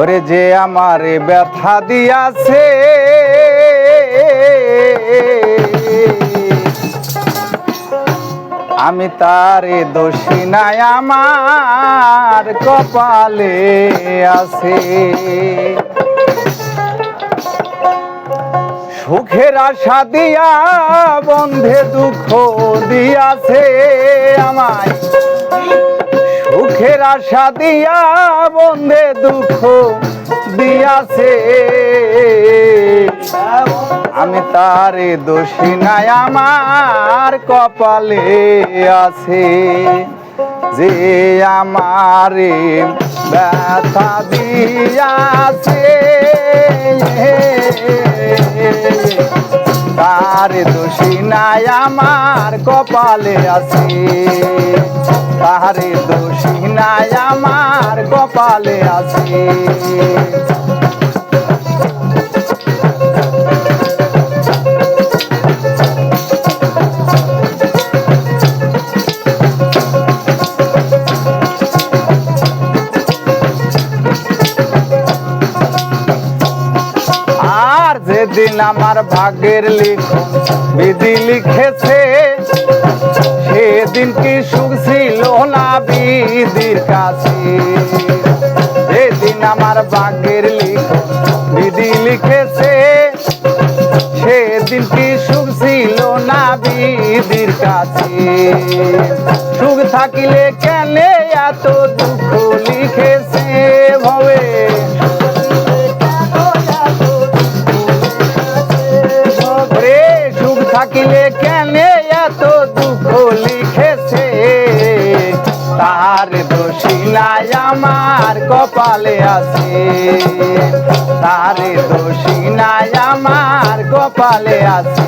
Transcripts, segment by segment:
ওরে যে আমারে ব্যথা দিয়াছে আমি তারে দোষী নাই, আমার কপালে আছে। সুখের আশা দিয়া বন্ধে দুঃখ দিয়াছে আমায়, সুখের আশা দিয়া বন্ধে দুঃখ দিয়াছে। আমি তারে দোষী নাই, আমার কপালে আছে। যে আমারে ব্যথা দিয়াছে তারে দোষী নাই, আমার কপালে আছে। তারে দোষী নাই, আমার কপালে আছে। যেদিন আমার ভাগ্যের লিখন বিধি লিখেছে, সেদিন কি সুখ ছিল না বিধির কাছে। যেদিন আমার ভাগ্যের লিখন বিধি লিখেছে, সেদিন কি সুখ ছিল না বিধির কাছে। সুখ থাকিলে কেন এত দুঃখ লিখেছে ভবে, থাকিলে কেন এত দুঃখ লিখেছে। তার দোষী নাই, আমার কপালে আছে। তার দোষী নাই, আমার কপালে আছে।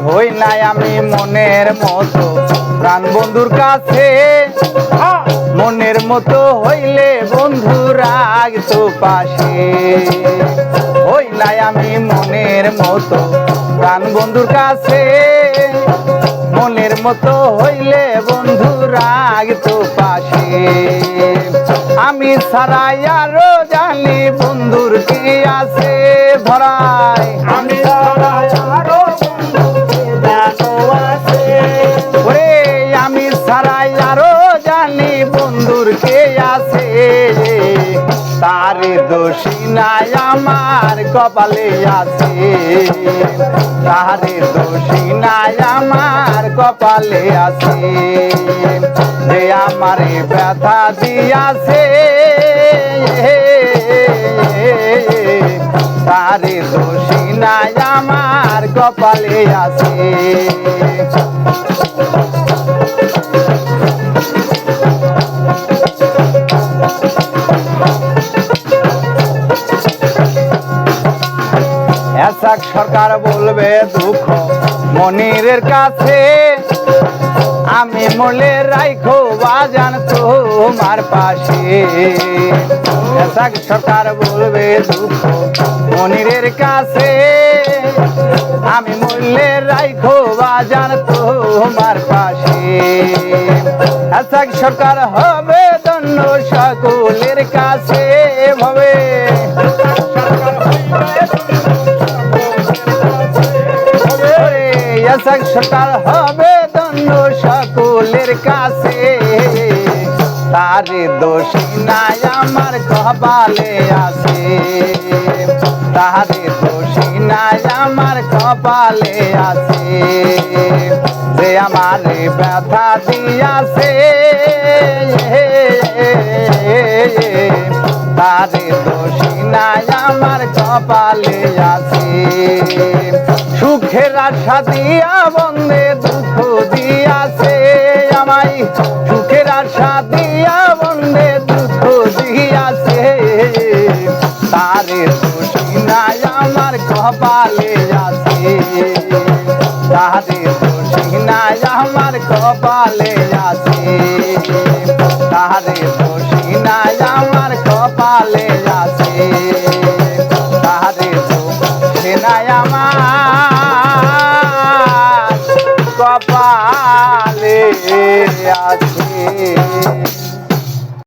হই নাই আমি মনের মতো প্রাণ বন্ধুর কাছে, মনের মতো হইলে বন্ধু রাখতো পাশে। হই নাই আমি মনের মতো প্রাণ বন্ধুর কাছে, মনের মতো হইলে বন্ধু রাখতো পাশে। আমি ছাড়াই আরো জানি বন্ধুর কি আছে ভরাই, আমি ছাড়াই আরো আমি ছাড়াই আরো জানি বন্ধুর কে আছে। তারে দোষী নাই, আমার কপালে আছে। তারে দোষী নাই, আমার কপালে আছে। যে আমারে ব্যথা দিয়াছে তারে দোষী নাই, আমার কপালে আছে। এসাক সরকার বলবে দুঃখ মনিরের কাছে, আমি মলে রাইখো বাজান তোমার পাশে। এসাক সরকার বলবে দুঃখ মনিরের কাছে, আমি মলে রাইখো বাজান তোমার পাশে। এসাক সরকার হবে ধন্য সকলের কাছে ভবে, এসাক সরকার হবে ধন্য সকলের কাছে। তারে দোষী নাই, আমার কপালে আছে। তারে দোষী নাই, আমার কপালে আছে। যে আমারে ব্যথা দিয়াছে তারে দোষী নাই, আমার কপালে আছে। সুখের আশা দিয়া বন্ধে দুঃখ দিয়াছে আমায়, সুখের আশা দিয়া বন্ধে দুঃখ দিয়াছে। তারে দোষী নাই, আমার কপালে আছে। তারে দোষী নাই, আমার কপালে আছে তাহারে দোষী নাই আমার কপালে আছে তাহারে দোষী নাই আমার কপালে আছে।